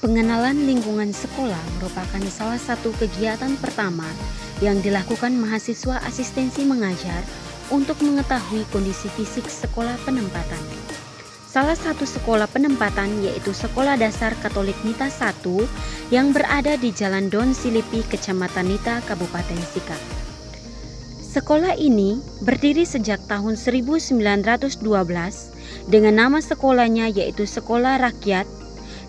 Pengenalan lingkungan sekolah merupakan salah satu kegiatan pertama yang dilakukan mahasiswa asistensi mengajar untuk mengetahui kondisi fisik sekolah penempatan. Salah satu sekolah penempatan yaitu Sekolah Dasar Katolik Nita I yang berada di Jalan Don Silipi, Kecamatan Nita, Kabupaten Sikap. Sekolah ini berdiri sejak tahun 1912 dengan nama sekolahnya yaitu Sekolah Rakyat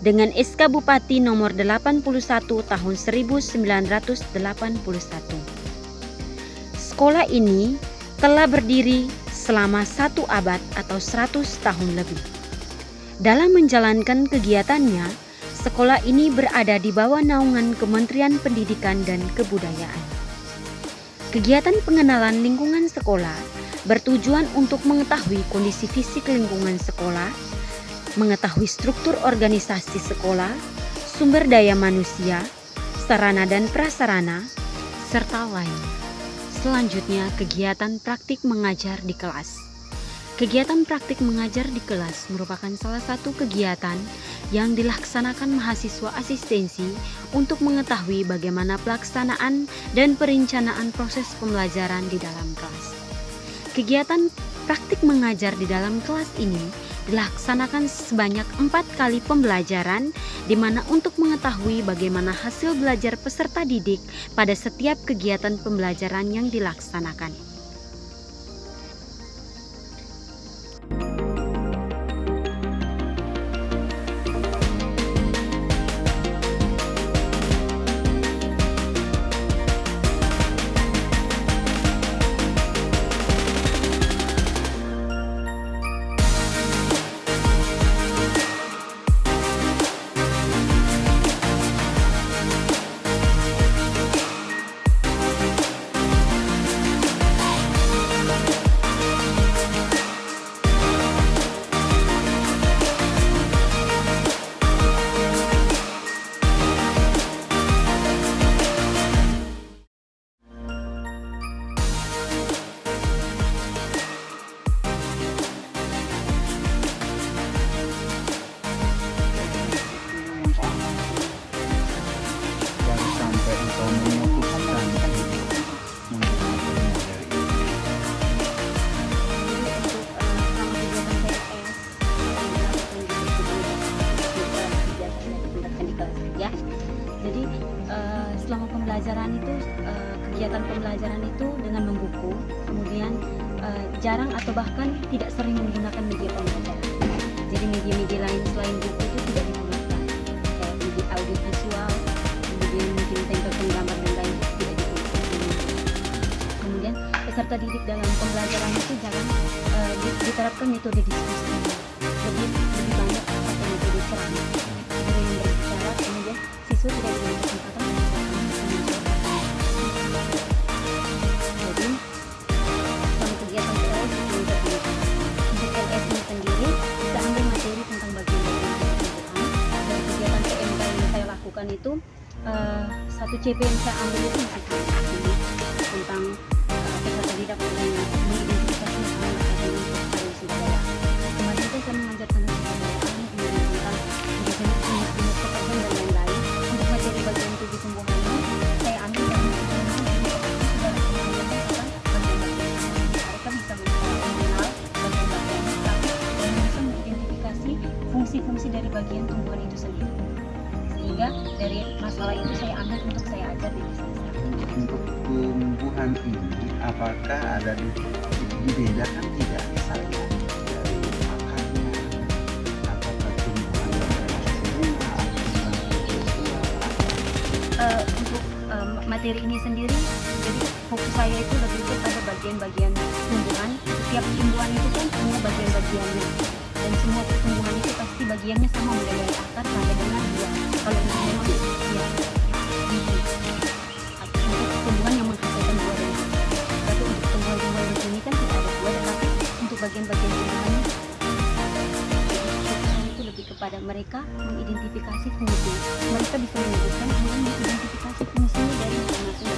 dengan SK Bupati nomor 81 tahun 1981. Sekolah ini telah berdiri selama 1 abad atau 100 tahun lebih. Dalam menjalankan kegiatannya, sekolah ini berada di bawah naungan Kementerian Pendidikan dan Kebudayaan. Kegiatan pengenalan lingkungan sekolah bertujuan untuk mengetahui kondisi fisik lingkungan sekolah, mengetahui struktur organisasi sekolah, sumber daya manusia, sarana dan prasarana, serta lain. Selanjutnya, kegiatan praktik mengajar di kelas. Kegiatan praktik mengajar di kelas merupakan salah satu kegiatan yang dilaksanakan mahasiswa asistensi untuk mengetahui bagaimana pelaksanaan dan perencanaan proses pembelajaran di dalam kelas. Kegiatan praktik mengajar di dalam kelas ini dilaksanakan sebanyak 4 kali pembelajaran, di mana untuk mengetahui bagaimana hasil belajar peserta didik pada setiap kegiatan pembelajaran yang dilaksanakan. Jadi selama pembelajaran itu kegiatan pembelajaran itu dengan membuku, kemudian jarang atau bahkan tidak sering menggunakan media pembelajaran. Jadi media-media lain selain buku itu tidak digunakan, kayak media audiovisual, kemudian mungkin tempel penggambar dan lain tidak digunakan. Kemudian peserta didik dalam pembelajaran itu jangan diterapkan metode diskusi, lebih banyak pakai metode ceramah. Guru yang berbicara, kemudian siswa tidak diberi kesempatan untuk menjawab. Jadi selama kegiatan PLS itu untuk LS ini sendiri kita ambil materi tentang bagian-bagian kebutuhan. Dan kegiatan PMK yang saya lakukan itu 1 CP yang saya ambil itu masih tentang peserta didik mengidentifikasi anak dengan potensi budaya. Kemarin saya mengajar tentang kebudayaan, kemudian tentang jenis pekerjaan dan lain-lain. Untuk materi bagian tubuh tumbuhan ini saya ambil dari mereka bisa mengenal bagian-bagian dan bisa mengidentifikasi fungsi-fungsi dari bagian tumbuhan itu sendiri. Sehingga dari masalah itu saya ambil untuk saya ajar di bisnis. Untuk tumbuhan ini apakah ada dibedakan tidak misalnya dari akarnya, apakah tumbuhan untuk materi ini sendiri, jadi fokus saya itu lebih kepada bagian-bagian tumbuhan. Setiap tumbuhan itu kan punya bagian-bagiannya, dan semua tumbuhan itu pasti bagiannya sama, mulai dari akar sampai dengan buah. Kalau ini memang ya biji untuk tumbuhan yang menghasilkan buah dan biji. Tapi untuk tumbuhan-tumbuhan di sini kan tidak ada buah, tetapi untuk bagian-bagian tumbuhannya itu lebih kepada mereka mengidentifikasi fungsi. Mereka bisa menyebutkan kemudian mengidentifikasi fungsinya dari masing-masing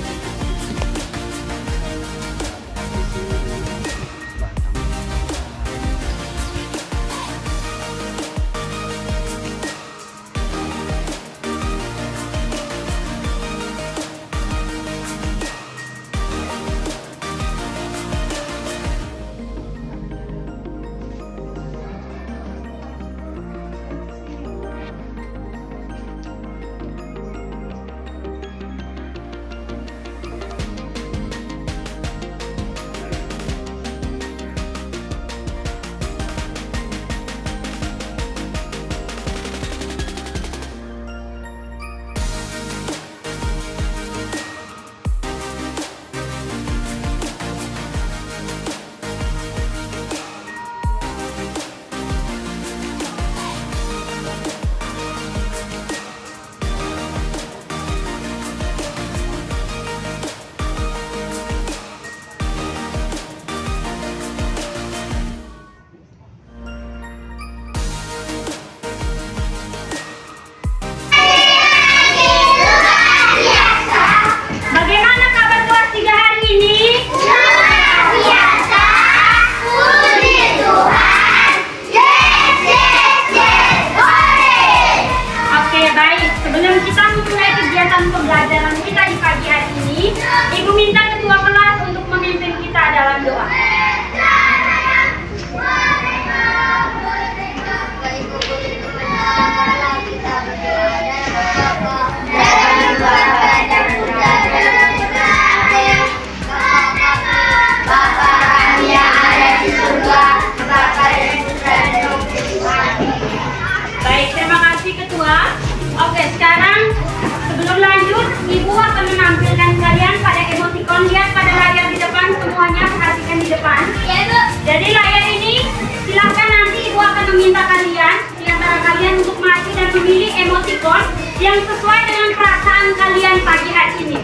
yang sesuai dengan perasaan kalian pagi hari ini.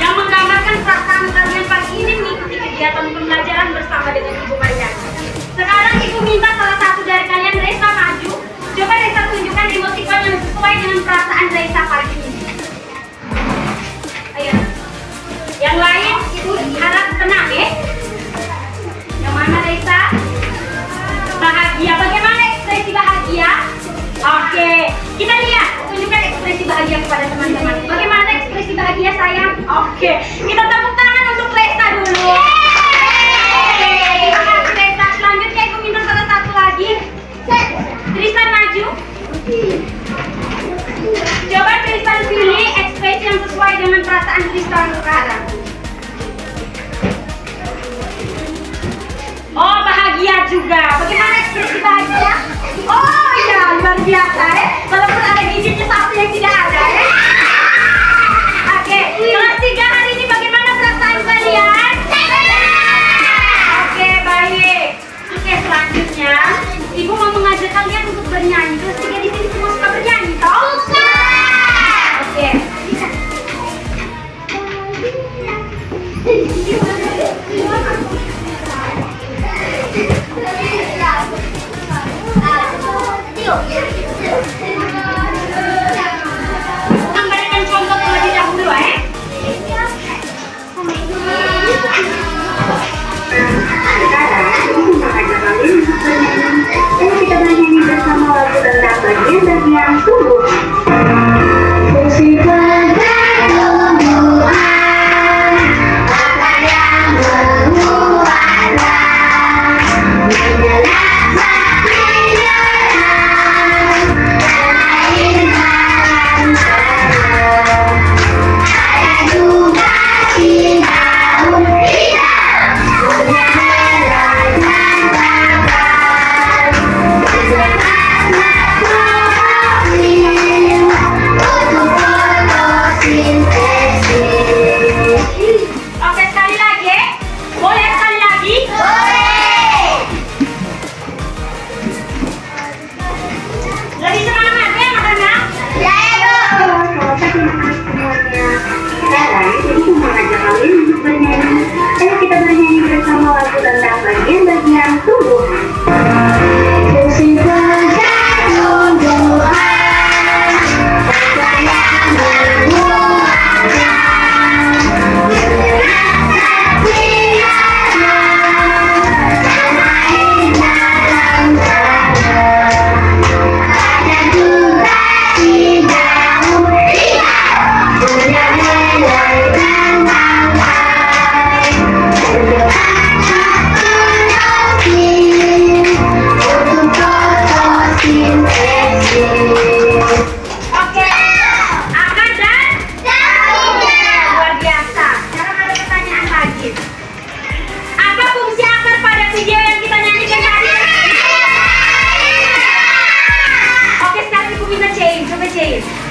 Yang menggambarkan perasaan kalian pagi ini mengikuti kegiatan pembelajaran bersama dengan Ibu Mariana. Sekarang Ibu minta salah satu dari kalian, Reza, maju. Coba Reza tunjukkan emoticon yang sesuai dengan perasaan Reza pagi ini. Ayo. Yang lain Ibu harap tenang ya. Yang mana Reza? Bahagia. Bagaimana ekspresi bahagia? Oke, kita lihat. Tunjukkan ekspresi bahagia kepada teman-teman. Bagaimana ekspresi bahagia sayang? Oke, kita tepuk tangan untuk Reza dulu. Terima kasih Reza. Selanjutnya Ibu minta salah satu lagi. Tristan maju. Coba Tristan pilih ekspresi yang sesuai dengan perasaan Tristan sekarang. Oh, bahagia juga. Bagaimana ekspresi bahagia? Oh iya, luar biasa ya. Walaupun ada giginya satu yang tidak ada ya. Oke, kelas 3 hari ini bagaimana perasaan kalian? Oke, baik. Oke, selanjutnya Ibu mau mengajak kalian untuk bernyanyi. Kelas 3 di sini semua suka bernyanyi, toh? Oke. Memberikan contoh terlebih dahulu ya. Kita bernyanyi bersama lagu tentang bagian-bagian tubuh.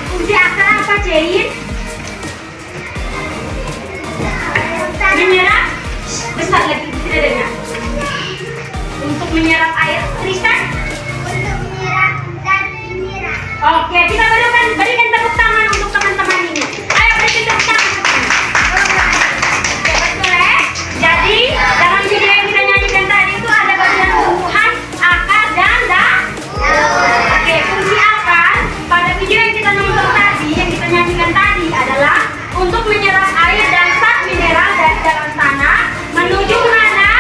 Fungsi akar apa, Jain? Menyerap? Besar lagi, tidak dengar. Untuk menyerap air, Tristan? Untuk menyerap dan menyerap. Oke, kita berikan tepuk tangan untuk teman-teman ini. Ayo berikan tepuk tangan. Oke, betul ya? Jadi, dalam video yang kita nyanyikan tadi itu ada bagian tumbuhan, akar, dan daun. Oke, fungsi akar pada video yang kita nonton tadi, yang kita nyanyikan tadi adalah untuk menyerap air dan zat mineral dari dalam tanah menuju mana?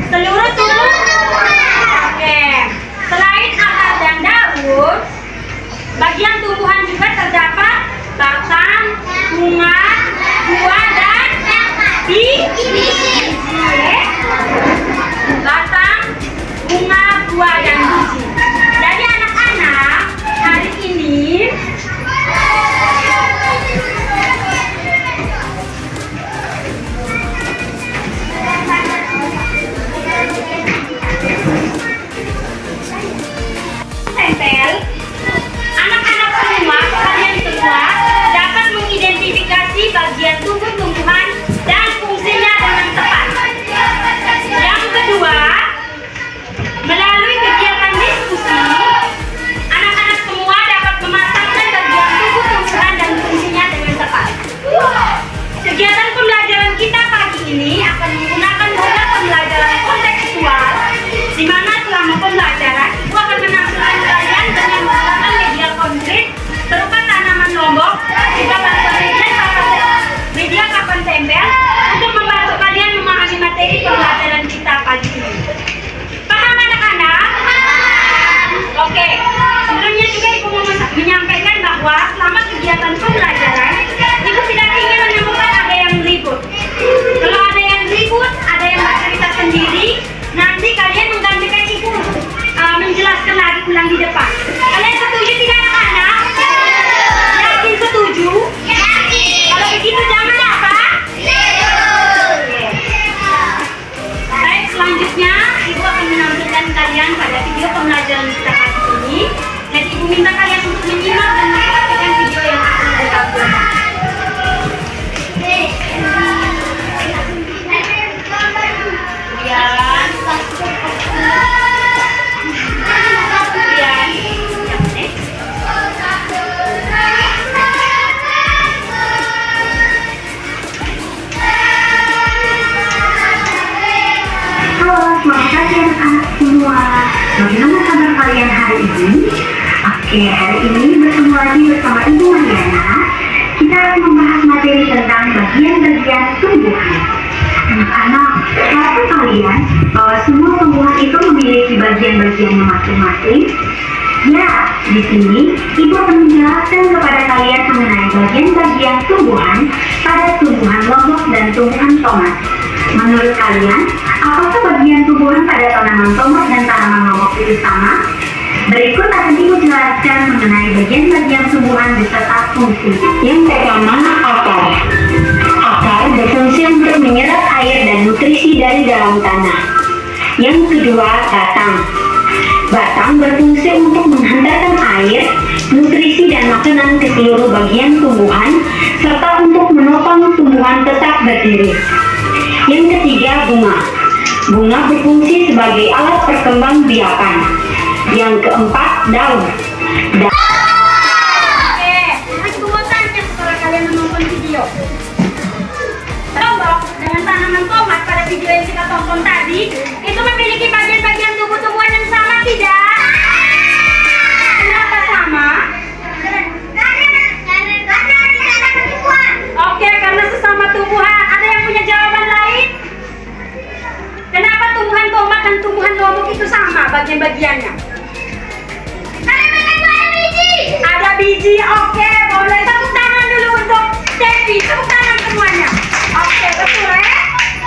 Seluruh tubuh. Oke, selain akar dan daun, bagian tumbuhan juga terdapat batang, bunga, buah, dan biji. Batang, bunga, buah, dan biji. Jadi anak-anak, hari ini tempel, anak-anak semua, kalian semua dapat mengidentifikasi bagian tubuh tumbuhan dan fungsinya dengan tepat. Yang kedua, melalui kegiatan akan lagi ulang di depan. Kalian setuju tidak anak-anak? Yakin setuju? Kalau begitu jangan apa? Baik, selanjutnya Ibu akan menampilkan kalian pada video pembelajaran kita kali ini. Jadi Ibu minta kalian untuk menyimak dan memperhatikan video yang akan Ibu tampilkan. Halo, selamat pagi anak-anak semua. Bagaimana kabar kalian hari ini? Oke, hari ini bertemu lagi bersama Ibu Mariana. Kita akan membahas materi tentang bagian-bagian tumbuhan. Anak-anak, tahu kalian bahwa semua tumbuhan itu memiliki bagian-bagiannya masing-masing? Ya, di sini Ibu akan menjelaskan kepada kalian mengenai bagian-bagian tumbuhan pada tumbuhan lombok dan tumbuhan tomat. Menurut kalian, apakah bagian tumbuhan pada tanaman tomat dan tanaman lombok itu sama? Berikut akan Ibu jelaskan mengenai bagian-bagian tumbuhan beserta fungsi. Yang pertama, akar. Akar berfungsi untuk menyerap air dan nutrisi dari dalam tanah. Yang kedua, batang. Batang berfungsi untuk menghantarkan air, nutrisi dan makanan ke seluruh bagian tumbuhan, serta untuk menopang tumbuhan tetap berdiri. Yang ketiga, bunga. Bunga berfungsi sebagai alat perkembangbiakan. Yang keempat, daun. Oke, aku mau tanya setelah kalian menonton video. Lombok dengan tanaman tomat pada video yang kita tonton tadi, itu memiliki bagian-bagian tubuh-tumbuhan yang sama tidak? Kenapa sama? Oke, karena sesama tumbuhan. Ada yang punya jawaban lain? Kenapa tumbuhan tomat dan tumbuhan lombok itu sama bagian-bagiannya? Ada biji, oke, boleh tepuk tangan dulu untuk Devi, tepuk tangan semuanya. Oke, betul ya.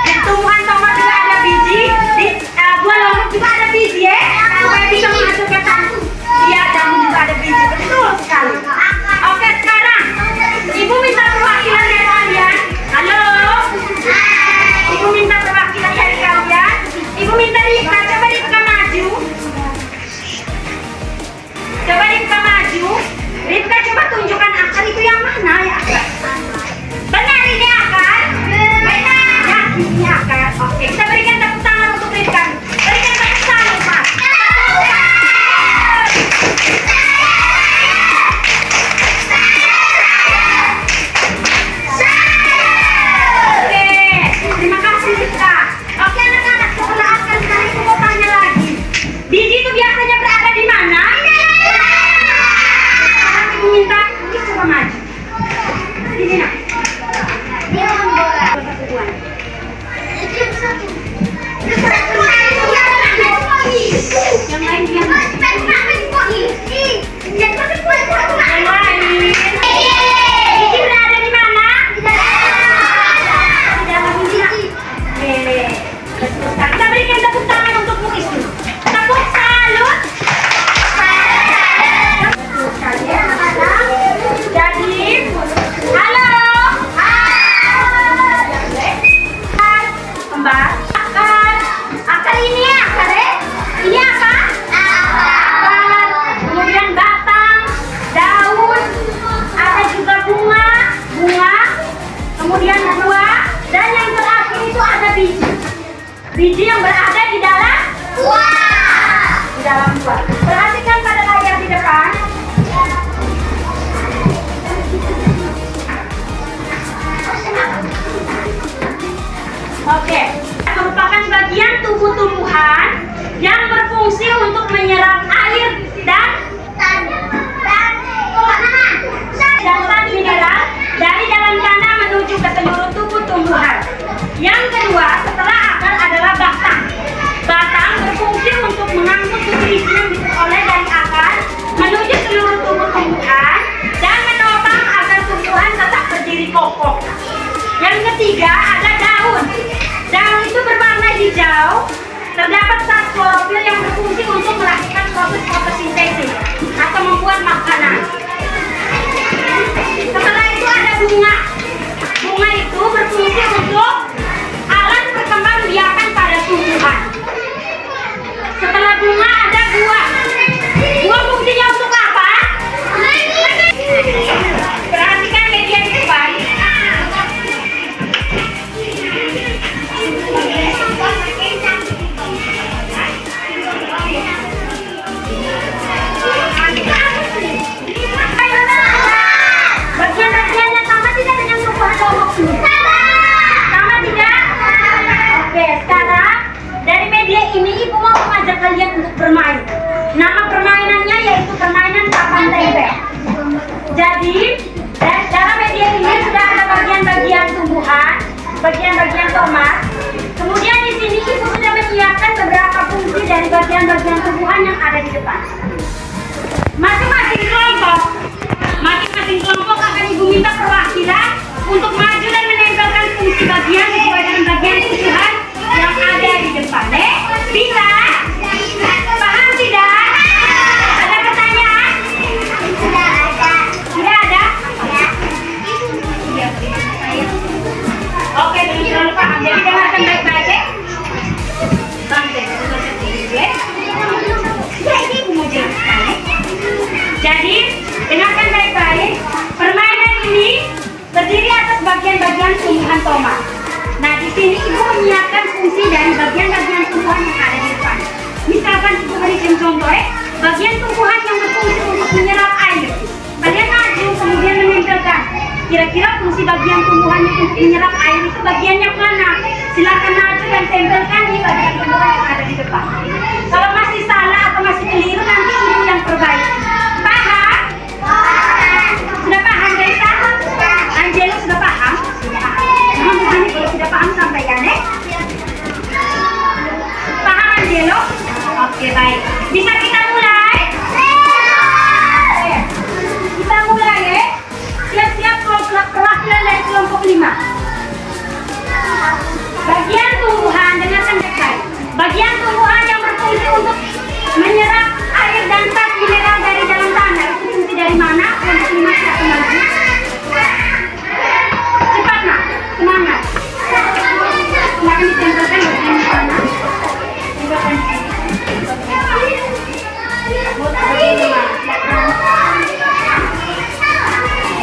Di tumbuhan tomat juga ada biji, di buah lombok juga ada biji ya, supaya bisa menghasilkan tangan. Iya, daun juga ada biji, betul sekali. Oke, sekarang Ibu minta perwakilan dari kalian. Halo. Ibu minta perwakilan dari kalian. Ibu minta Rika, coba Rika maju. Coba Rika maju. Rika coba tunjukkan akar itu yang mana ya akar? Benar ini akar? Benar. Ya, ini akar. Oke, kita berikan tepuk tangan untuk Rika. Berikan tepuk tangan, Pak. Oke, terima kasih Rika. Oke anak-anak, setelah akar sekarang aku mau tanya lagi. Biji itu biasanya berada di mana? Ibu minta, ini coba maju. Di sini nak. Yang lain diam. Yang lain. Biji berada di mana? Di dalam ini nak. Oke. Kita berikan tepuk tangan untuk Muis dulu. Tepuk salut. Jadi, halo. Kembar. Akar ini akar ya? Ini apa? Akar. Kemudian batang, daun, ada juga bunga, kemudian buah, dan yang terakhir itu ada biji. Biji yang berada di dalam buah. Di dalam buah. Perhatikan pada layar di depan. Oke, merupakan bagian tubuh tumbuhan yang berfungsi untuk menyerap air dan zat mineral dari dalam tanah menuju ke seluruh tubuh tumbuhan. Yang kedua, setelah akar adalah batang. Batang berfungsi untuk mengangkut nutrisi yang diperoleh dari akar menuju seluruh tubuh tumbuhan dan menopang agar tumbuhan tetap berdiri kokoh. Yang ketiga ada daun. Daun itu berwarna hijau, terdapat zat klorofil Nama permainannya yaitu permainan papan tempel. Jadi, dalam media ini sudah ada bagian-bagian tumbuhan, bagian-bagian tomat. Kemudian di sini ibu sudah menyiapkan beberapa fungsi dari bagian-bagian tumbuhan yang ada di depan. Masing-masing kelompok akan ibu minta perwakilan untuk maju dan menempelkan fungsi bagian sesuai dengan bagian tumbuhan yang ada di depan. Bisa? Paham tidak? Ada pertanyaan? Tidak ada? Oke, belum terlalu paham. Jadi dengarkan baik-baik ya. Jadi, dengarkan baik-baik. Permainan ini terdiri atas bagian-bagian tumbuhan tomat. Nah, di sini ibu menyiapkan fungsi dari bagian-bagian tumbuhan yang ada di depan. Misalkan ibu berikan contoh, bagian tumbuhan yang berfungsi untuk menyerap air. Kalian maju kemudian menempelkan. Kira-kira fungsi bagian tumbuhan yang untuk menyerap air itu bagian yang mana? Silakan maju dan tempelkan di bagian tumbuhan yang ada di depan. Kalau masih salah atau masih keliru nanti ibu yang perbaiki. Paham? Sudah paham guys? Angelo sudah paham? Mohon kalau sudah paham sampaikan Paham Angelo? Oke baik. Bisa kita mulai? Kita mulai ya. Siap-siap perwakilan dari kelompok 5. Bagian tumbuhan, dengarkan baik-baik. Bagian tumbuhan yang berfungsi untuk menyerap air dan zat mineral dari dalam tanah. Itu fungsi dari mana? Kelompok 5 kita kembali. Cepat nak, semangat. Silakan ditempelkan bagian di sana. Tempelkan di sini.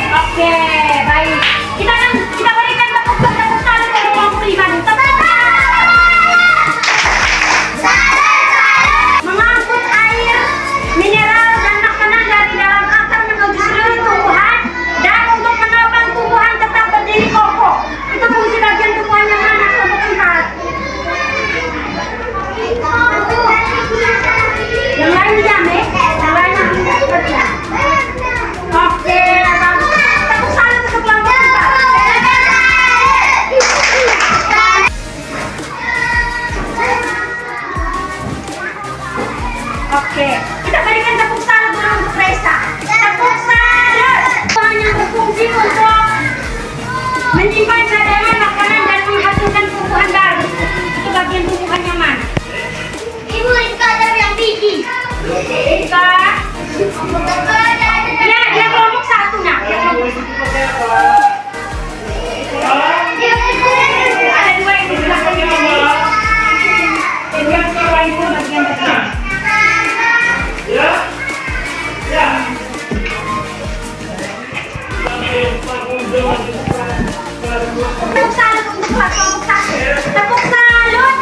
Oke, baik. Kita berikan tepuk tangan untuk kelompok 5 dulu. Mengangkut air, mineral dan makanan dari dalam akar menuju seluruh tumbuhan dan untuk menopang tumbuhan tetap berdiri kokoh. Itu fungsi bagian tumbuhan yang mana? Kelompok 4. Yang lain dijamin? Yang lain nanti seperti apa? Oke, bagus. Tepuk tangan untuk kelompok 4. Oke, kita berikan tepuk tangan dulu untuk Reza. Tepuk tangan. Tumbuhan yang berfungsi untuk menyimpan cadangan makanan dan menghasilkan tumbuhan baru. Itu bagian tumbuhan yang mana? Ibu, Rizka dari yang biji. Rizka. Ya, dia kelompok 1 nak. Dia kelompok 1. Ada 2 yang di belakang ini. Yang sewa itu bagian-bagian. Tepuk salut untuk kelompok 1. Tepuk salut.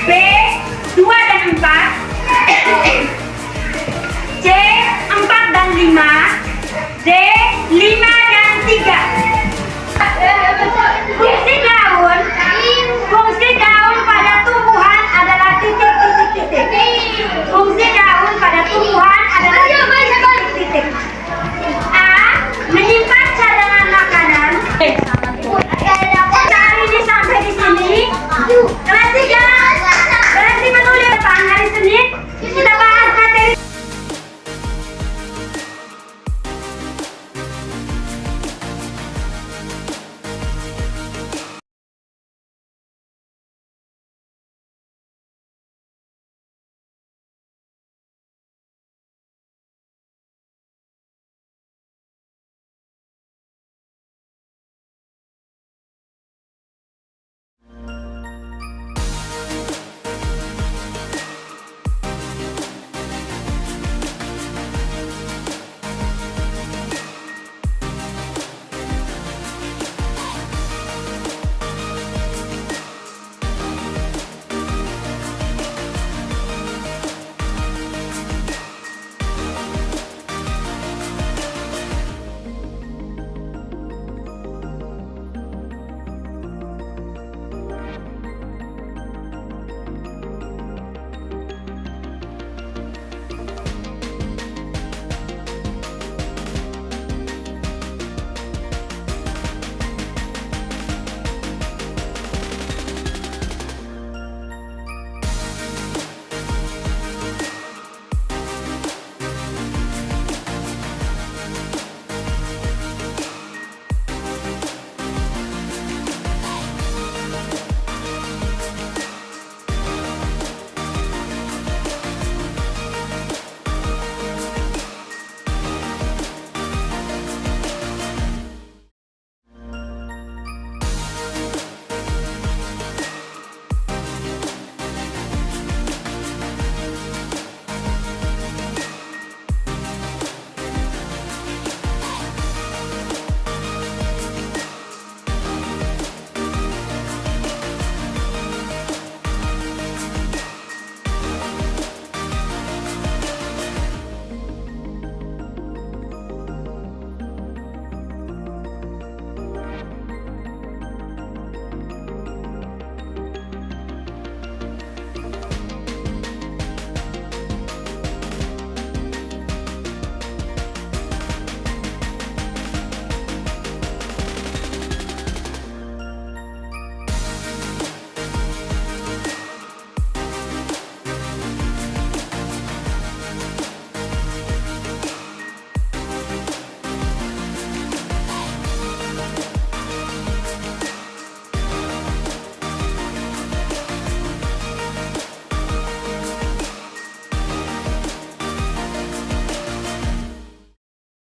B 2 dan 4, C 4 dan 5, D 5